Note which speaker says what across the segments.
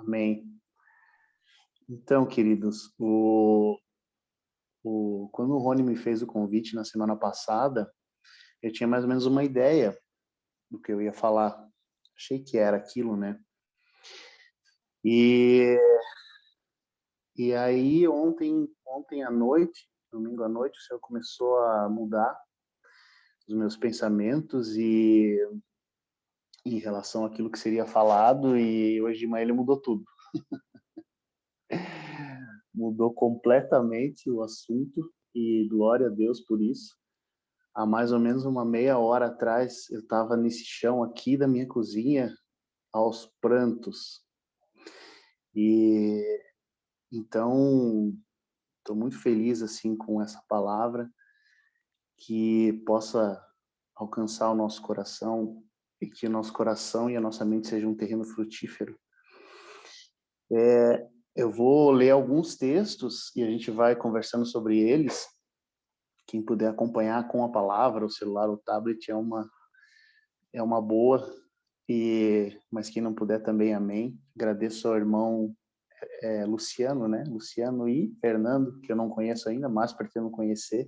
Speaker 1: Amém. Então, queridos, quando o Rony me fez o convite na semana passada, eu tinha mais ou menos uma ideia do que eu ia falar. Achei que era aquilo, né? E, e aí, ontem à noite, domingo à noite, o Senhor começou a mudar os meus pensamentos e em relação àquilo que seria falado, e hoje de manhã ele mudou tudo. Mudou completamente o assunto e glória a Deus por isso. Há mais ou menos uma meia hora atrás, eu estava nesse chão aqui da minha cozinha, aos prantos. E então, estou muito feliz assim com essa palavra, que possa alcançar o nosso coração e que o nosso coração e a nossa mente sejam um terreno frutífero. Eu vou ler alguns textos e a gente vai conversando sobre eles. Quem puder acompanhar com a palavra, o celular, o tablet, é uma boa. Mas quem não puder também, amém. Agradeço ao irmão Luciano, né? Luciano e Fernando, que eu não conheço ainda, mas pretendo conhecer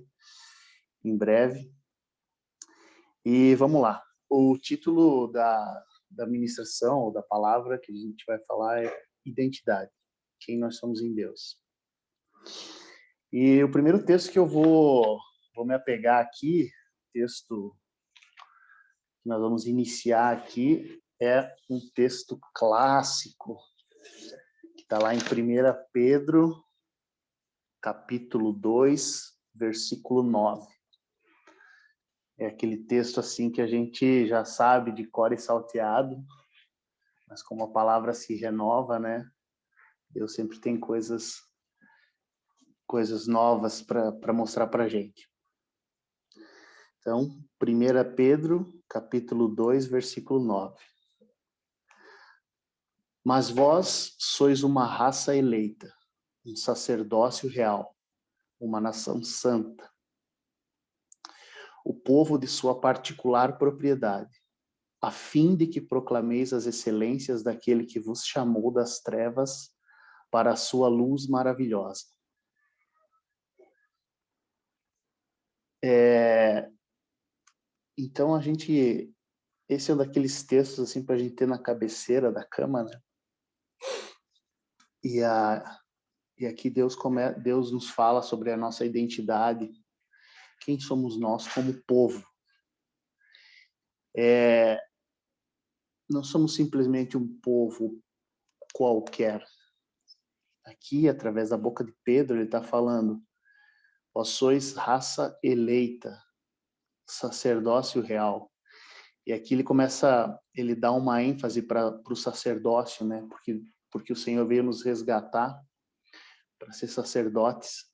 Speaker 1: em breve. E vamos lá. O título da ministração, ou da palavra que a gente vai falar é Identidade. Quem nós somos em Deus. E o primeiro texto que eu vou me apegar aqui, texto que nós vamos iniciar aqui, é um texto clássico, que está lá em 1 Pedro, capítulo 2, versículo 9. É aquele texto assim que a gente já sabe de cor e salteado, mas como a palavra se renova, né? Deus sempre tem coisas novas para mostrar para a gente. Então, 1 Pedro, capítulo 2, versículo 9. Mas vós sois uma raça eleita, um sacerdócio real, uma nação santa, o povo de sua particular propriedade, a fim de que proclameis as excelências daquele que vos chamou das trevas para a sua luz maravilhosa. Então, esse é um daqueles textos assim para a gente ter na cabeceira da cama, né? E aqui Deus nos fala sobre a nossa identidade, quem somos nós como povo. Não somos simplesmente um povo qualquer. Aqui, através da boca de Pedro, ele está falando: vós sois raça eleita, sacerdócio real. E aqui ele dá uma ênfase para o sacerdócio, né? Porque o Senhor veio nos resgatar para ser sacerdotes,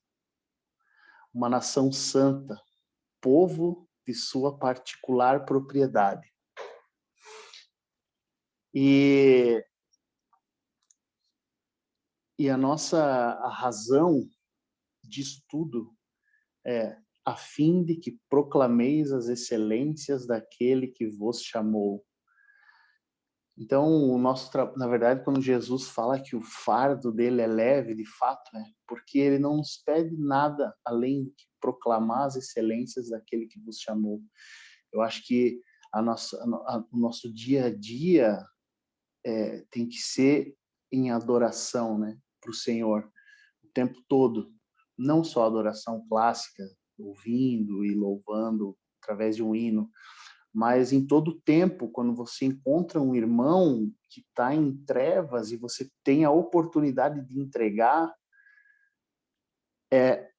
Speaker 1: uma nação santa, povo de sua particular propriedade. E a razão disso tudo é a fim de que proclameis as excelências daquele que vos chamou. Então, na verdade, quando Jesus fala que o fardo dele é leve, de fato, porque ele não nos pede nada além de proclamar as excelências daquele que vos chamou. Eu acho que o nosso dia a dia tem que ser em adoração, né, para o Senhor, o tempo todo. Não só adoração clássica, ouvindo e louvando através de um hino, mas em todo tempo, quando você encontra um irmão que está em trevas e você tem a oportunidade de entregar,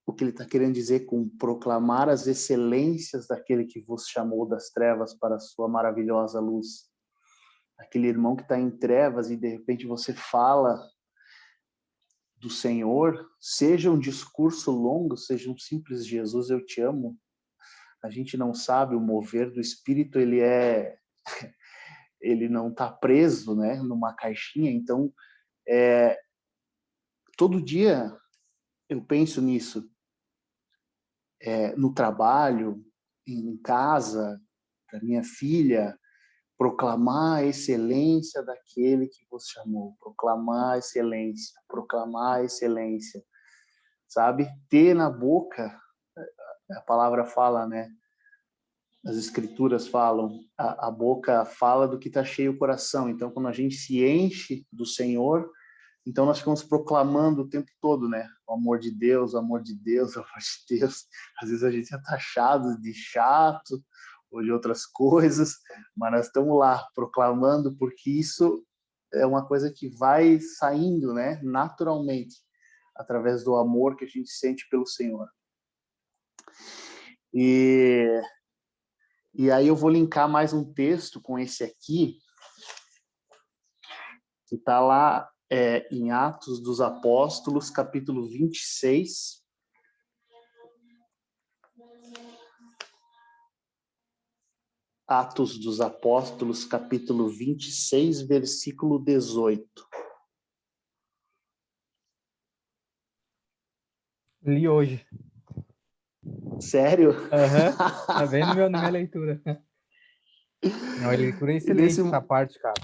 Speaker 1: o que ele está querendo dizer com proclamar as excelências daquele que vos chamou das trevas para a sua maravilhosa luz. Aquele irmão que está em trevas e de repente você fala do Senhor, seja um discurso longo, seja um simples Jesus, eu te amo. A gente não sabe, o mover do Espírito, ele não está preso, né, numa caixinha. Então, todo dia eu penso nisso, no trabalho, em casa, para minha filha, proclamar a excelência daquele que vos chamou, proclamar a excelência, sabe? Ter na boca, a palavra fala, né? As escrituras falam, a boca fala do que está cheio o coração. Então, quando a gente se enche do Senhor, então nós ficamos proclamando o tempo todo, né? O amor de Deus, o amor de Deus, o amor de Deus. Às vezes a gente é taxado de chato ou de outras coisas, mas nós estamos lá proclamando, porque isso é uma coisa que vai saindo, né? Naturalmente, através do amor que a gente sente pelo Senhor. E aí eu vou linkar mais um texto com esse aqui, que está lá em Atos dos Apóstolos, capítulo 26. Atos dos Apóstolos, capítulo 26, versículo 18.
Speaker 2: Li hoje.
Speaker 1: Sério?
Speaker 2: Aham, tá vendo na minha leitura. Não, a leitura é excelente essa parte, cara.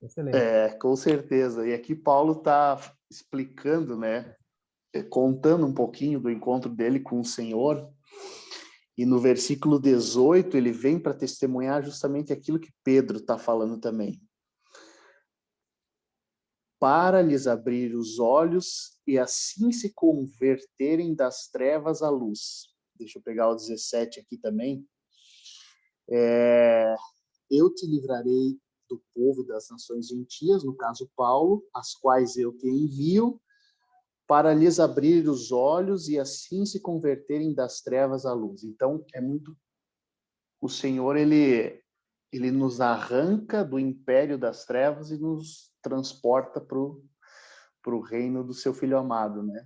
Speaker 2: Excelente.
Speaker 1: Com certeza. E aqui Paulo está explicando, né? Contando um pouquinho do encontro dele com o Senhor. E no versículo 18, ele vem para testemunhar justamente aquilo que Pedro está falando também. Para lhes abrir os olhos e assim se converterem das trevas à luz. Deixa eu pegar o 17 aqui também. Eu te livrarei do povo das nações gentias, no caso Paulo, as quais eu te envio, para lhes abrir os olhos e assim se converterem das trevas à luz. Então, o Senhor, ele nos arranca do império das trevas e nos transporta para o reino do seu Filho amado, né?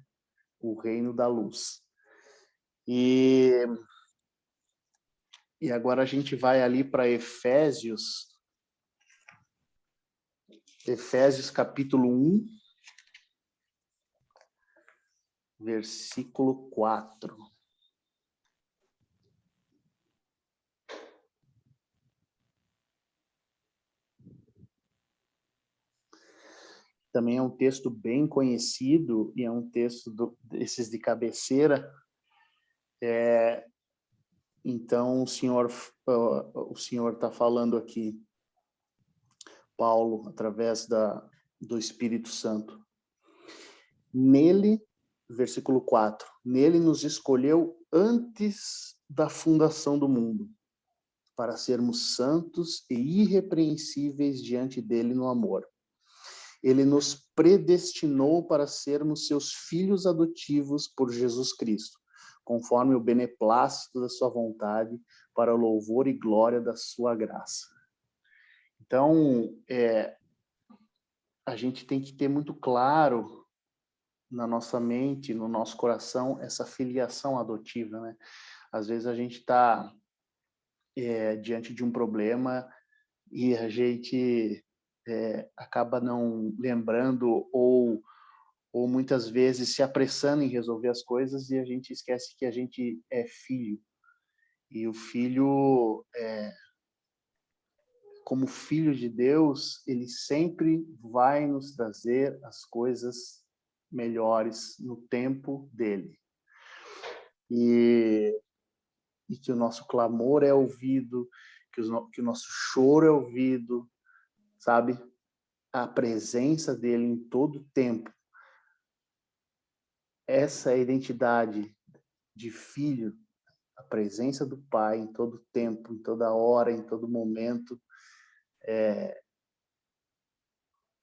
Speaker 1: O reino da luz. E agora a gente vai ali para Efésios capítulo 1, versículo 4. Também é um texto bem conhecido e é um texto desses de cabeceira. Então, o Senhor está falando aqui, Paulo, através do Espírito Santo. Nele, versículo 4, nele nos escolheu antes da fundação do mundo, para sermos santos e irrepreensíveis diante dele no amor. Ele nos predestinou para sermos seus filhos adotivos por Jesus Cristo, conforme o beneplácito da sua vontade, para o louvor e glória da sua graça. Então, a gente tem que ter muito claro na nossa mente, no nosso coração, essa filiação adotiva, né? Às vezes a gente está diante de um problema e a gente acaba não lembrando ou muitas vezes se apressando em resolver as coisas e a gente esquece que a gente é filho. E o filho, como filho de Deus, ele sempre vai nos trazer as coisas melhores no tempo dele. E que o nosso clamor é ouvido, que o nosso choro é ouvido, sabe? A presença dele em todo tempo. Essa é a identidade de filho, a presença do Pai em todo tempo, em toda hora, em todo momento. É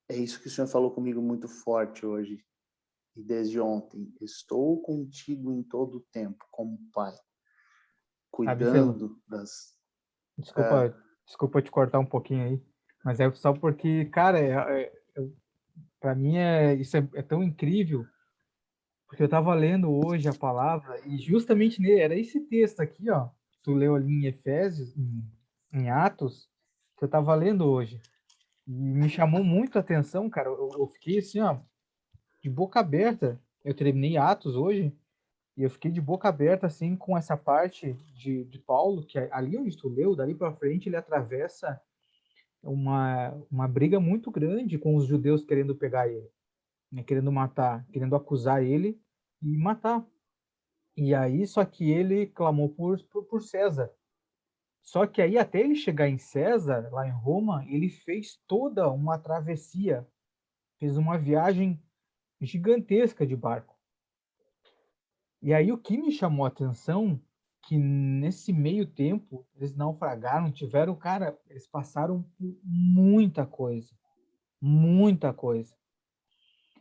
Speaker 1: isso que o Senhor falou comigo muito forte hoje e desde ontem. Estou contigo em todo o tempo, como Pai,
Speaker 2: Abiselo,
Speaker 1: cuidando das...
Speaker 2: desculpa te cortar um pouquinho aí, mas é só porque, cara, para mim isso é tão incrível, porque eu tava lendo hoje a palavra e justamente nele, era esse texto aqui, ó, que tu leu ali em Efésios, em Atos, que eu tava lendo hoje. E me chamou muito a atenção, cara. Eu fiquei assim, ó, de boca aberta. Eu terminei Atos hoje e eu fiquei de boca aberta, assim, com essa parte de Paulo, que ali onde tu leu, dali para frente, ele atravessa uma briga muito grande com os judeus querendo pegar ele, né, querendo matar, querendo acusar ele e matar. E aí, só que ele clamou por César. Só que aí, até ele chegar em César, lá em Roma, ele fez toda uma travessia, fez uma viagem gigantesca de barco. E aí, o que me chamou a atenção, que nesse meio tempo, eles naufragaram, tiveram, cara, eles passaram por muita coisa, muita coisa.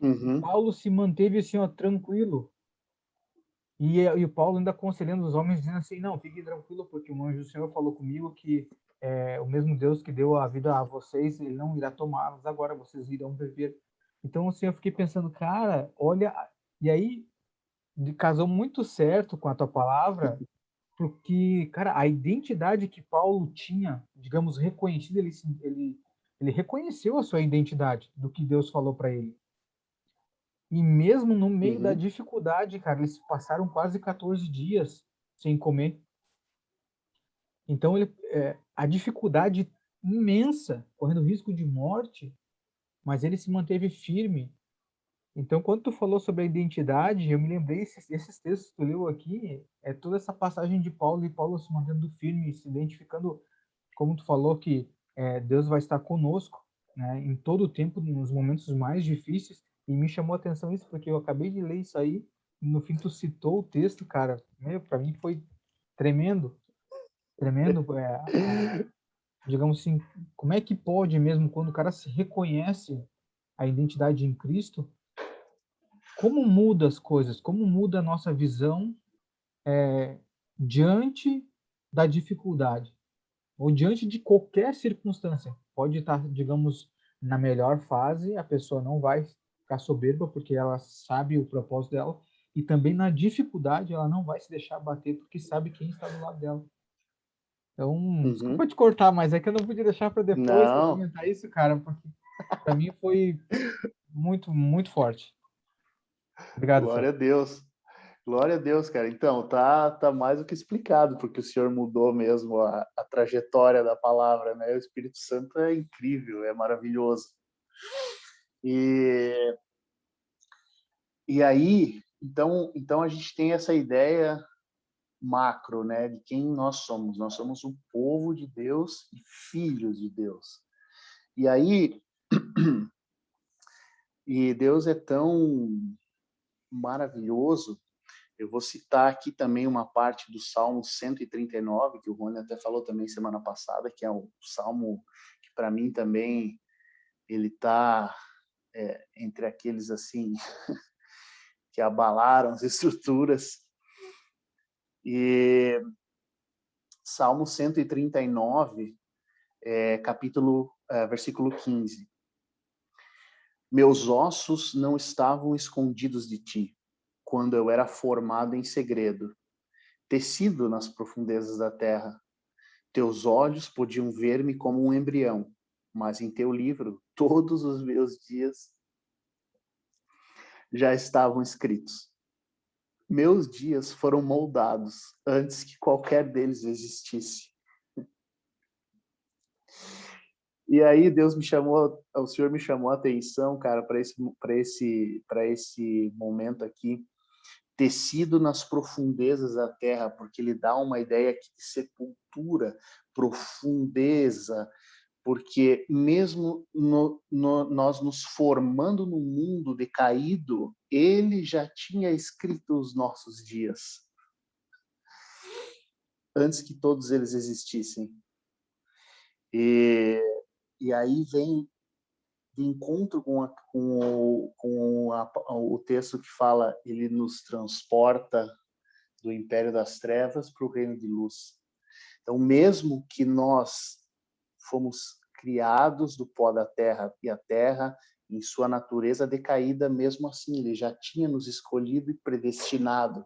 Speaker 1: Uhum.
Speaker 2: Paulo se manteve assim, ó, tranquilo. E o Paulo ainda aconselhando os homens, dizendo assim, não, fique tranquilo, porque o anjo do Senhor falou comigo que o mesmo Deus que deu a vida a vocês, ele não irá tomá-los agora, vocês irão viver. Então, assim, eu fiquei pensando, cara, olha, e aí casou muito certo com a tua palavra, porque, cara, a identidade que Paulo tinha, digamos, reconhecida, ele reconheceu a sua identidade do que Deus falou para ele. E mesmo no meio da
Speaker 1: Uhum.
Speaker 2: dificuldade, cara, eles passaram quase 14 dias sem comer. Então, a dificuldade imensa, correndo risco de morte, mas ele se manteve firme. Então, quando tu falou sobre a identidade, eu me lembrei, esses textos que tu leu aqui, é toda essa passagem de Paulo, e Paulo se mantendo firme, se identificando, como tu falou, que Deus vai estar conosco, né, em todo o tempo, nos momentos mais difíceis, e me chamou a atenção isso, porque eu acabei de ler isso aí, e no fim tu citou o texto, cara, para mim foi tremendo, tremendo, digamos assim, como é que pode mesmo, quando o cara se reconhece a identidade em Cristo, como muda as coisas, como muda a nossa visão diante da dificuldade, ou diante de qualquer circunstância. Pode estar, digamos, na melhor fase, a pessoa não vai ficar soberba porque ela sabe o propósito dela, e também na dificuldade ela não vai se deixar bater porque sabe quem está do lado dela. Então, desculpa
Speaker 1: Uhum.
Speaker 2: te cortar, mas é que eu não podia deixar para depois para
Speaker 1: Não,
Speaker 2: comentar isso, cara, porque para mim foi muito, muito forte. Obrigado, Fé.
Speaker 1: glória a Deus. Glória a Deus, cara. Então, tá mais do que explicado, porque o Senhor mudou mesmo a trajetória da palavra, né? O Espírito Santo é incrível, é maravilhoso. E, e aí, então a gente tem essa ideia macro, né, de quem nós somos. Nós somos o povo de Deus e filhos de Deus. E aí, e Deus é tão maravilhoso. Eu vou citar aqui também uma parte do Salmo 139, que o Rony até falou também semana passada, que é um salmo que para mim também ele está entre aqueles assim que abalaram as estruturas. E Salmo 139, versículo 15. Meus ossos não estavam escondidos de ti, quando eu era formado em segredo, tecido nas profundezas da terra. Teus olhos podiam ver-me como um embrião, mas em teu livro todos os meus dias já estavam escritos. Meus dias foram moldados antes que qualquer deles existisse. E aí Deus me chamou, o Senhor me chamou a atenção, cara, para esse momento aqui, tecido nas profundezas da terra, porque ele dá uma ideia aqui de sepultura, profundeza, porque mesmo nós nos formando no mundo decaído, ele já tinha escrito os nossos dias, antes que todos eles existissem. E, e aí vem de encontro com o texto que fala, ele nos transporta do império das trevas para o reino de luz. Então, mesmo que nós fomos criados do pó da terra, e a terra, em sua natureza decaída, mesmo assim, ele já tinha nos escolhido e predestinado.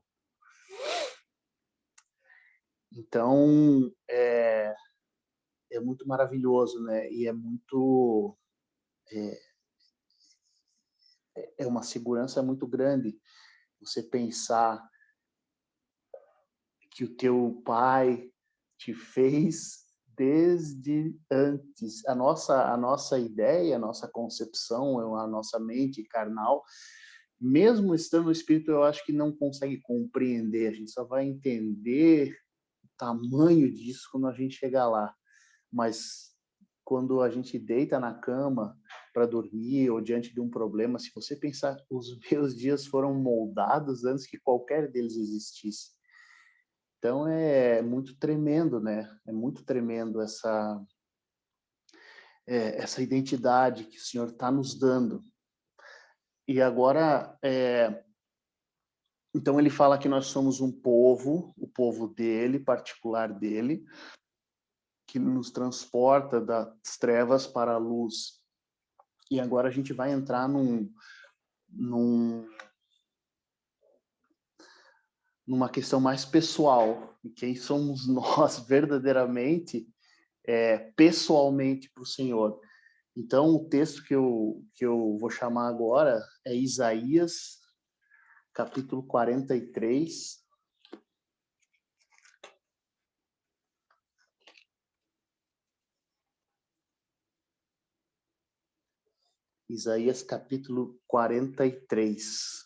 Speaker 1: Então, é muito maravilhoso, né? E é uma segurança muito grande você pensar que o teu pai te fez desde antes. A nossa ideia, a nossa concepção, a nossa mente carnal, mesmo estando no Espírito, eu acho que não consegue compreender. A gente só vai entender o tamanho disso quando a gente chegar lá. Mas quando a gente deita na cama para dormir ou diante de um problema, se você pensar, os meus dias foram moldados antes que qualquer deles existisse. Então é muito tremendo, né? É muito tremendo essa identidade que o Senhor está nos dando. E agora, então ele fala que nós somos um povo, o povo dele, particular dele, que nos transporta das trevas para a luz. E agora a gente vai entrar numa questão mais pessoal. E quem somos nós verdadeiramente, pessoalmente para o Senhor. Então, o texto que eu vou chamar agora é Isaías, capítulo 43. Isaías, capítulo 43.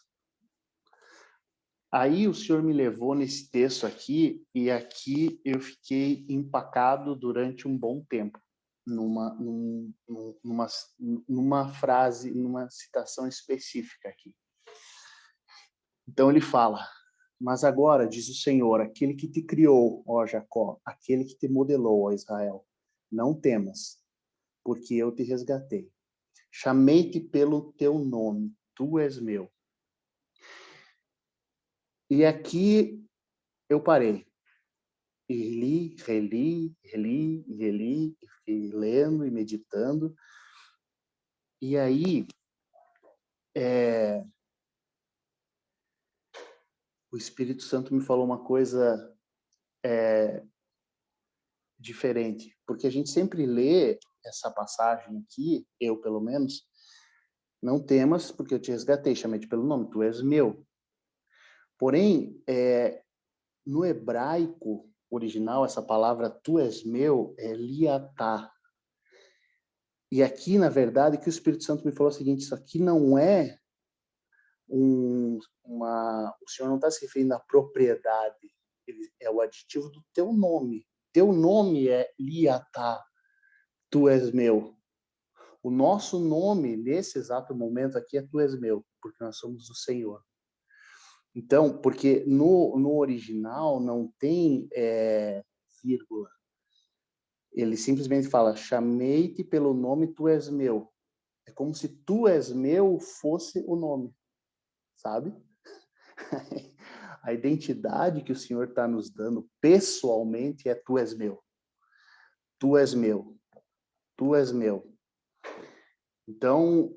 Speaker 1: Aí o Senhor me levou nesse texto aqui, e aqui eu fiquei empacado durante um bom tempo, numa frase, numa citação específica aqui. Então ele fala: mas agora, diz o Senhor, aquele que te criou, ó Jacó, aquele que te modelou, ó Israel, não temas, porque eu te resgatei. Chamei-te pelo teu nome, tu és meu. E aqui eu parei. E reli, e fiquei lendo e meditando. E aí, o Espírito Santo me falou uma coisa diferente, porque a gente sempre lê essa passagem aqui, eu pelo menos, não temas, porque eu te resgatei, chamei-te pelo nome, tu és meu. Porém, no hebraico original, essa palavra tu és meu é liatá. E aqui, na verdade, que o Espírito Santo me falou o seguinte: isso aqui não é o Senhor não está se referindo à propriedade, é o aditivo do teu nome. Teu nome é liatá, tu és meu. O nosso nome, nesse exato momento aqui, é tu és meu, porque nós somos do Senhor. Então, porque no original não tem vírgula. Ele simplesmente fala: chamei-te pelo nome, tu és meu. É como se tu és meu fosse o nome, sabe? A identidade que o Senhor está nos dando pessoalmente é tu és meu. Tu és meu. Tu és meu. Então,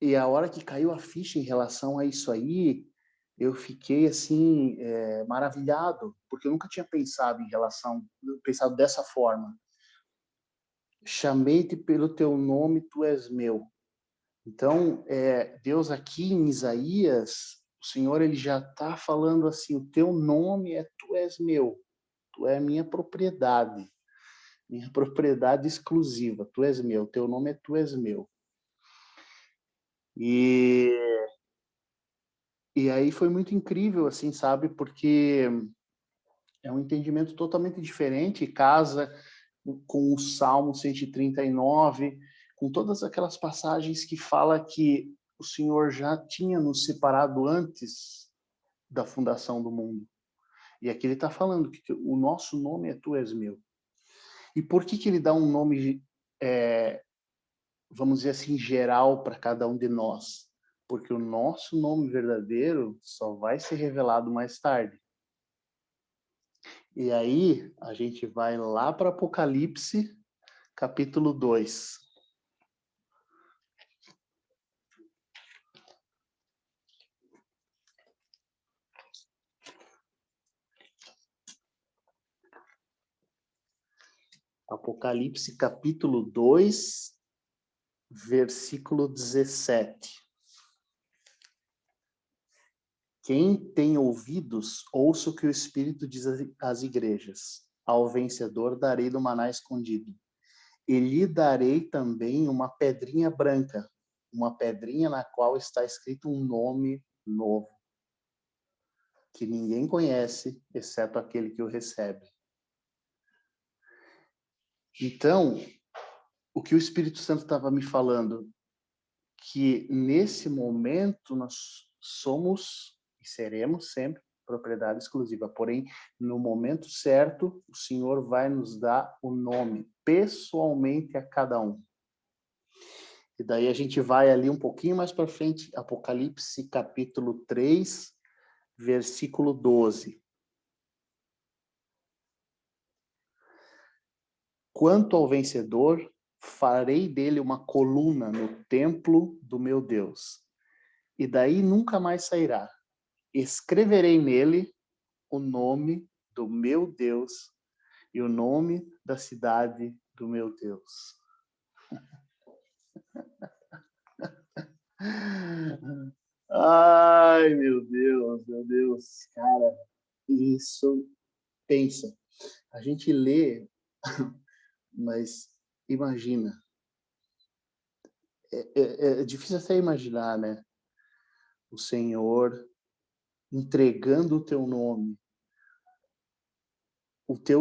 Speaker 1: e a hora que caiu a ficha em relação a isso aí, eu fiquei assim, maravilhado, porque eu nunca tinha pensado pensado dessa forma. Chamei-te pelo teu nome, tu és meu. Então, Deus aqui em Isaías, o Senhor ele já está falando assim: o teu nome é tu és meu, tu é minha propriedade exclusiva, tu és meu, teu nome é tu és meu. E aí foi muito incrível, assim, sabe? Porque é um entendimento totalmente diferente, casa com o Salmo 139, com todas aquelas passagens que fala que o Senhor já tinha nos separado antes da fundação do mundo. E aqui ele está falando que o nosso nome é Tu és meu. E por que ele dá um nome, vamos dizer assim, geral para cada um de nós? Porque o nosso nome verdadeiro só vai ser revelado mais tarde. E aí, a gente vai lá para Apocalipse, capítulo 2. Apocalipse, capítulo 2, versículo 17. Quem tem ouvidos, ouça o que o Espírito diz às igrejas. ao vencedor darei do maná escondido. E lhe darei também uma pedrinha branca, uma pedrinha na qual está escrito um nome novo, que ninguém conhece, exceto aquele que o recebe. Então, o que o Espírito Santo estava me falando, que nesse momento nós somos e seremos sempre propriedade exclusiva, porém, no momento certo, o Senhor vai nos dar o nome, pessoalmente a cada um. E daí a gente vai ali um pouquinho mais para frente, Apocalipse capítulo 3, versículo 12. Quanto ao vencedor, farei dele uma coluna no templo do meu Deus, e daí nunca mais sairá. Escreverei nele o nome do meu Deus e o nome da cidade do meu Deus. Ai, meu Deus, cara, isso, pensa, a gente lê, mas imagina, é difícil até imaginar, né? O Senhor entregando o teu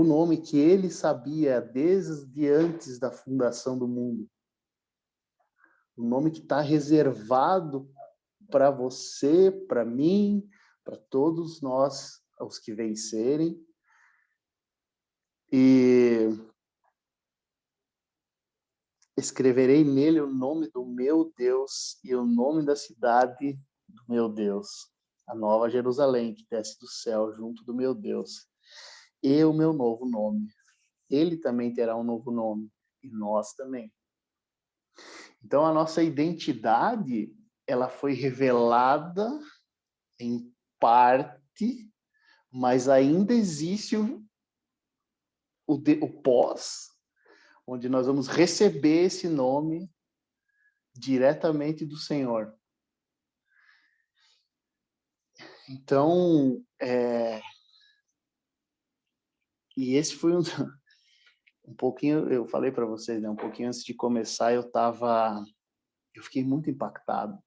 Speaker 1: nome que ele sabia desde antes da fundação do mundo, o nome que está reservado para você, para mim, para todos nós, os que vencerem. E escreverei nele o nome do meu Deus e o nome da cidade do meu Deus, a nova Jerusalém que desce do céu junto do meu Deus, e o meu novo nome. Ele também terá um novo nome, e nós também. Então, a nossa identidade, ela foi revelada em parte, mas ainda existe o pós, onde nós vamos receber esse nome diretamente do Senhor. Então, e esse foi um pouquinho, eu falei para vocês, né, um pouquinho antes de começar, eu fiquei muito impactado,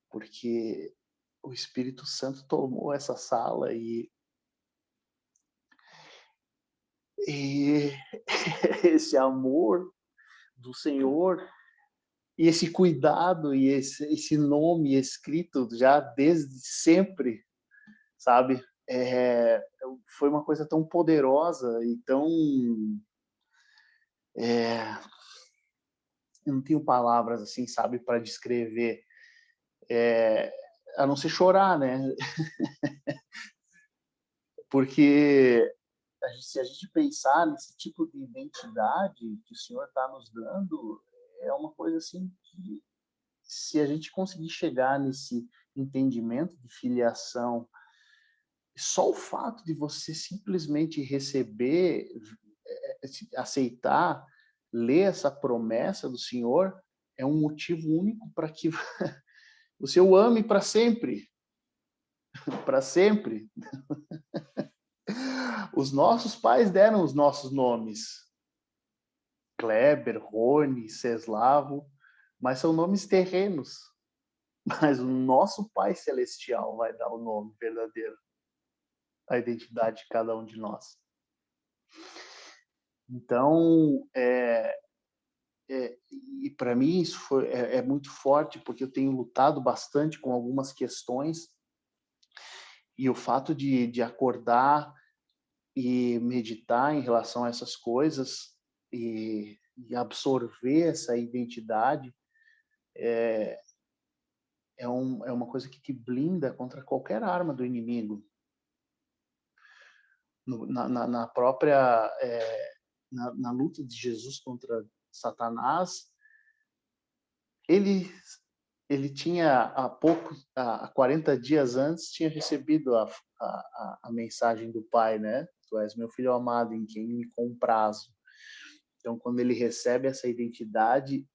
Speaker 1: porque o Espírito Santo tomou essa sala e esse amor do Senhor e esse cuidado e esse nome escrito já desde sempre, sabe? Foi uma coisa tão poderosa e tão... eu não tenho palavras assim, sabe, para descrever, a não ser chorar, né? Porque se a gente pensar nesse tipo de identidade que o Senhor está nos dando, é uma coisa assim que, se a gente conseguir chegar nesse entendimento de filiação, só o fato de você simplesmente receber, aceitar, ler essa promessa do Senhor, é um motivo único para que você o ame para sempre. Para sempre. Os nossos pais deram os nossos nomes. Kleber, Rony, Ceslavo, mas são nomes terrenos. Mas o nosso Pai Celestial vai dar o nome verdadeiro, a identidade de cada um de nós. Então, e para mim isso é muito forte, porque eu tenho lutado bastante com algumas questões, e o fato de acordar e meditar em relação a essas coisas e absorver essa identidade é uma coisa que te blinda contra qualquer arma do inimigo. Na própria na luta de Jesus contra Satanás, ele tinha há 40 dias antes, tinha recebido a mensagem do Pai, né? Tu és meu filho amado, em quem me comprazo. Então, quando ele recebe essa identidade,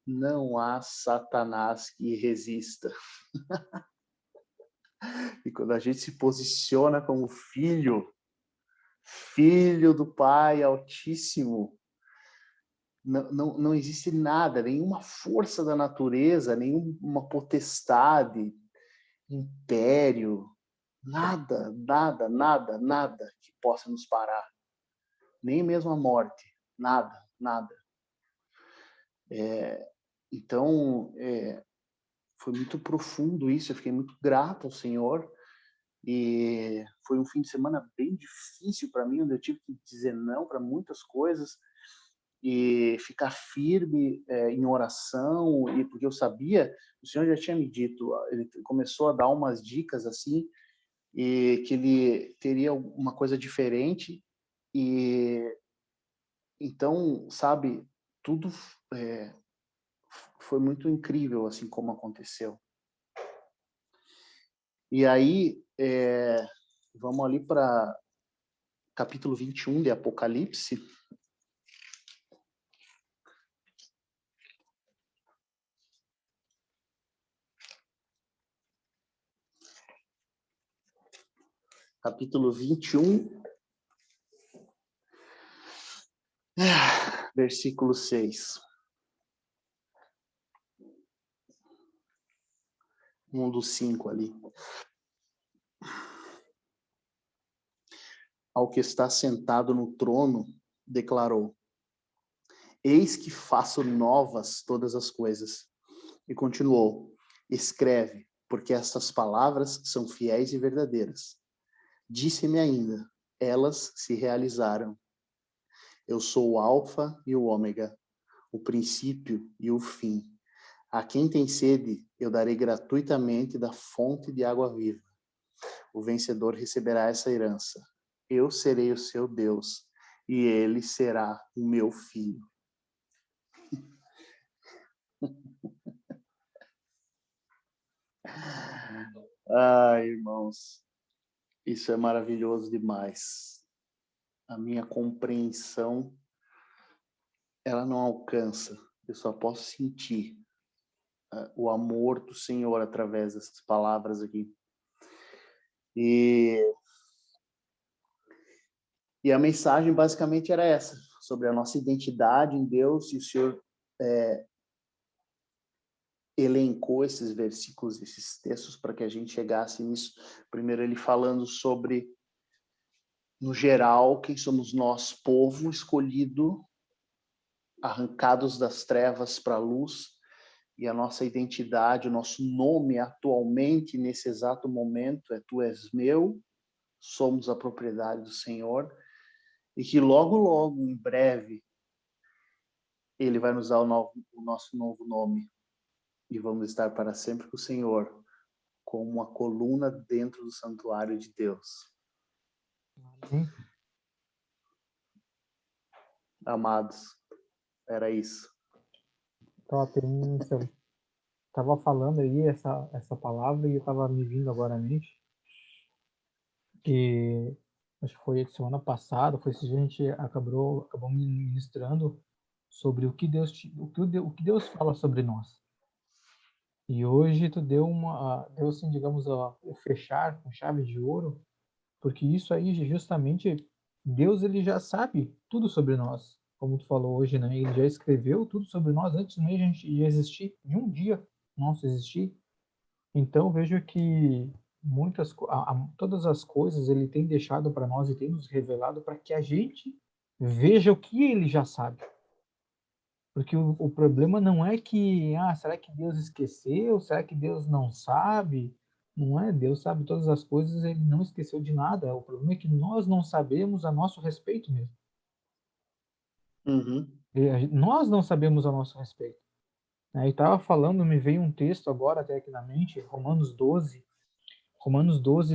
Speaker 1: não há Satanás que resista. E quando a gente se posiciona como filho, Filho do Pai Altíssimo. Não existe nada, nenhuma força da natureza, nenhuma potestade, império, nada que possa nos parar. Nem mesmo a morte. Nada. Então, foi muito profundo isso, eu fiquei muito grato ao Senhor. E foi um fim de semana bem difícil para mim, onde eu tive que dizer não para muitas coisas e ficar firme em oração, e porque eu sabia, o Senhor já tinha me dito, ele começou a dar umas dicas assim, e que ele teria uma coisa diferente, e então, sabe, tudo foi muito incrível assim como aconteceu. E aí, vamos ali para capítulo 21 de Apocalipse. Capítulo 21, versículo 6. Um dos 5 ali. Ao que está sentado no trono, declarou: Eis que faço novas todas as coisas. E continuou: Escreve, porque estas palavras são fiéis e verdadeiras. Disse-me ainda: elas se realizaram. Eu sou o Alfa e o Ômega, o princípio e o fim. A quem tem sede, eu darei gratuitamente da fonte de água viva. O vencedor receberá essa herança. Eu serei o seu Deus, e ele será o meu filho. Ai, irmãos, isso é maravilhoso demais. A minha compreensão, ela não alcança. Eu só posso sentir o amor do Senhor através dessas palavras aqui. E a mensagem basicamente era essa, sobre a nossa identidade em Deus, e o Senhor elencou esses versículos, esses textos, para que a gente chegasse nisso. Primeiro ele falando sobre, no geral, quem somos nós, povo escolhido, arrancados das trevas para a luz, e a nossa identidade, o nosso nome atualmente, nesse exato momento, é Tu és meu, somos a propriedade do Senhor, e que logo, logo, em breve, Ele vai nos dar o nosso novo nome, e vamos estar para sempre com o Senhor, como uma coluna dentro do santuário de Deus. Amados, era isso.
Speaker 2: Top, então, tava falando aí essa palavra e eu tava me vindo agora à mente que acho que foi semana passada, foi se a gente acabou ministrando sobre o que Deus fala sobre nós. E hoje tu deu assim, digamos, o fechar com chave de ouro, porque isso aí justamente Deus ele já sabe tudo sobre nós, como tu falou hoje, né? Ele já escreveu tudo sobre nós antes mesmo de existir, de um dia nosso existir. Então vejo que todas as coisas ele tem deixado para nós e tem nos revelado para que a gente veja o que ele já sabe. Porque o problema não é que, será que Deus esqueceu? Será que Deus não sabe? Não é, Deus sabe todas as coisas, ele não esqueceu de nada. O problema é que nós não sabemos a nosso respeito mesmo.
Speaker 1: Uhum.
Speaker 2: Nós não sabemos a nosso respeito. E estava falando, me veio um texto agora até aqui na mente, Romanos 12,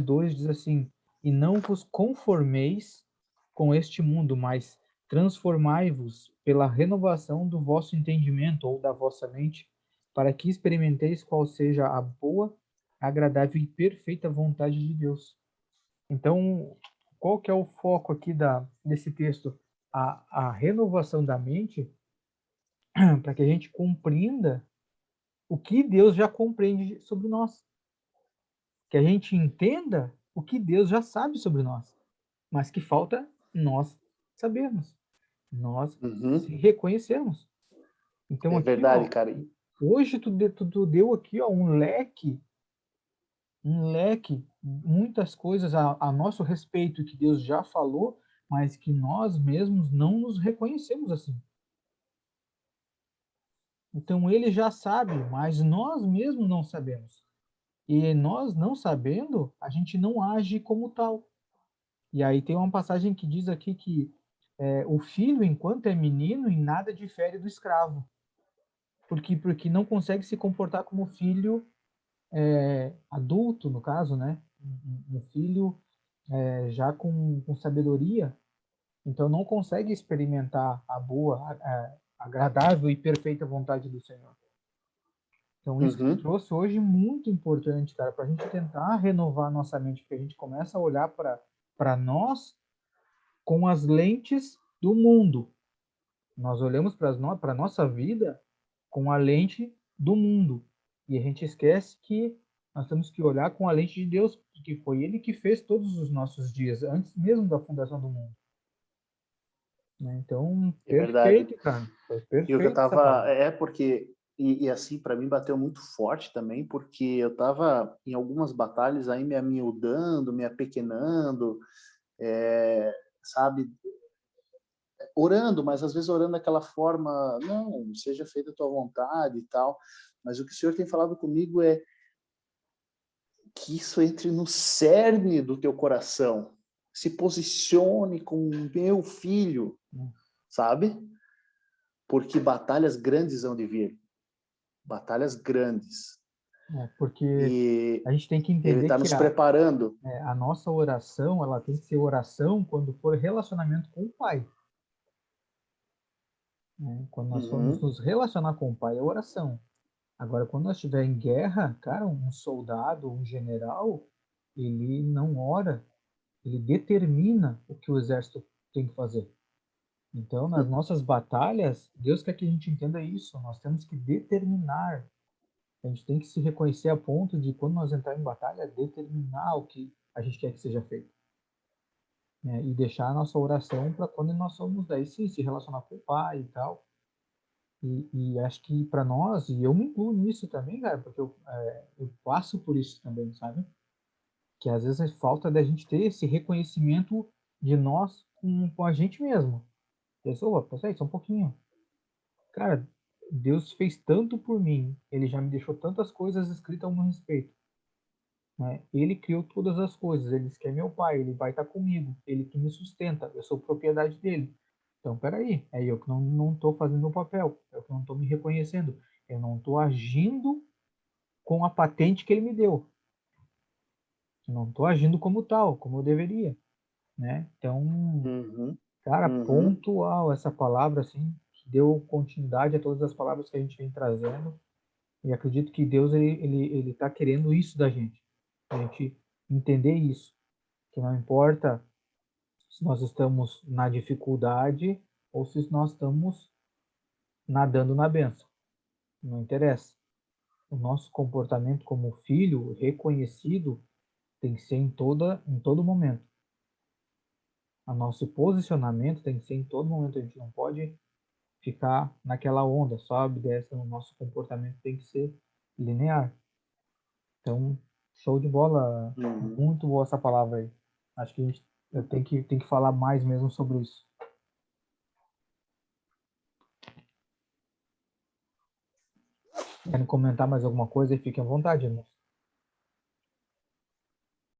Speaker 2: 2 diz assim: E não vos conformeis com este mundo, mas transformai-vos pela renovação do vosso entendimento ou da vossa mente, para que experimenteis qual seja a boa, agradável e perfeita vontade de Deus. Então, qual que é o foco aqui desse texto? A renovação da mente, para que a gente compreenda o que Deus já compreende sobre nós. Que a gente entenda o que Deus já sabe sobre nós, mas que falta nós sabemos, nós
Speaker 1: Uhum.
Speaker 2: se reconhecemos. Então
Speaker 1: É
Speaker 2: aqui,
Speaker 1: verdade,
Speaker 2: ó,
Speaker 1: cara.
Speaker 2: hoje tu deu aqui, ó, um leque, muitas coisas a nosso respeito que Deus já falou, mas que nós mesmos não nos reconhecemos assim. Então ele já sabe, mas nós mesmos não sabemos. E nós não sabendo, a gente não age como tal. E aí tem uma passagem que diz aqui que o filho, enquanto é menino, em nada difere do escravo. Porque não consegue se comportar como filho adulto, no caso, né? Um filho já com sabedoria, então não consegue experimentar a boa, agradável e perfeita vontade do Senhor. Então isso que tu
Speaker 1: Uhum.
Speaker 2: trouxe hoje é muito importante, cara, para a gente tentar renovar nossa mente, porque a gente começa a olhar para nós com as lentes do mundo. Nós olhamos para a nossa vida com a lente do mundo. E a gente esquece que nós temos que olhar com a lente de Deus, porque foi Ele que fez todos os nossos dias, antes mesmo da fundação do mundo. Né? Então,
Speaker 1: É verdade.
Speaker 2: perfeito, cara. Foi
Speaker 1: E o que eu
Speaker 2: perfeito essa
Speaker 1: tava,
Speaker 2: palavra.
Speaker 1: porque, e assim, para mim bateu muito forte também, porque eu tava em algumas batalhas aí me amiudando, me apequenando, sabe, orando, mas às vezes orando daquela forma, não, seja feita a tua vontade e tal, mas o que o Senhor tem falado comigo é que isso entre no cerne do teu coração, se posicione com meu filho,
Speaker 2: Né?
Speaker 1: sabe? Porque batalhas grandes hão de vir, batalhas grandes.
Speaker 2: Porque
Speaker 1: E
Speaker 2: a gente tem que
Speaker 1: ele
Speaker 2: entender
Speaker 1: está
Speaker 2: que
Speaker 1: nos preparando.
Speaker 2: a nossa oração, ela tem que ser oração quando for relacionamento com o Pai. Né? Quando nós formos
Speaker 1: Uhum.
Speaker 2: nos relacionar com o Pai, é oração. Agora, quando nós estiver em guerra, cara, um soldado, um general, ele não ora, ele determina o que o exército tem que fazer. Então, nas nossas batalhas, Deus quer que a gente entenda isso. Nós temos que determinar. A gente tem que se reconhecer a ponto de, quando nós entrar em batalha, determinar o que a gente quer que seja feito. Né? E deixar a nossa oração para quando nós somos daí sim, se relacionar com o Pai e tal. E acho que para nós, e eu me incluo nisso também, cara, porque eu passo por isso também, sabe? Que às vezes é falta da gente ter esse reconhecimento de nós com a gente mesmo. Pessoa, peraí, só um pouquinho. Cara, Deus fez tanto por mim, ele já me deixou tantas coisas escritas ao meu respeito. Né? Ele criou todas as coisas, ele diz que é meu pai, ele vai estar comigo, ele que me sustenta, eu sou propriedade dele. Então, peraí, é eu que não estou fazendo o papel, eu que não estou me reconhecendo, eu não estou agindo com a patente que ele me deu, eu não estou agindo como tal, como eu deveria, né? Então,
Speaker 1: Uhum.
Speaker 2: cara,
Speaker 1: Uhum.
Speaker 2: pontual essa palavra, assim, que deu continuidade a todas as palavras que a gente vem trazendo, e acredito que Deus, ele tá querendo isso da gente, a gente entender isso, que não importa se nós estamos na dificuldade ou se nós estamos nadando na bênção. Não interessa. O nosso comportamento como filho reconhecido tem que ser em todo momento. O nosso posicionamento tem que ser em todo momento. A gente não pode ficar naquela onda, sobe, desce. O nosso comportamento tem que ser linear. Então, show de bola.
Speaker 1: Uhum.
Speaker 2: Muito boa essa palavra aí. Acho que a gente tem que falar mais mesmo sobre isso. Querem comentar mais alguma coisa? Fiquem à vontade, irmão.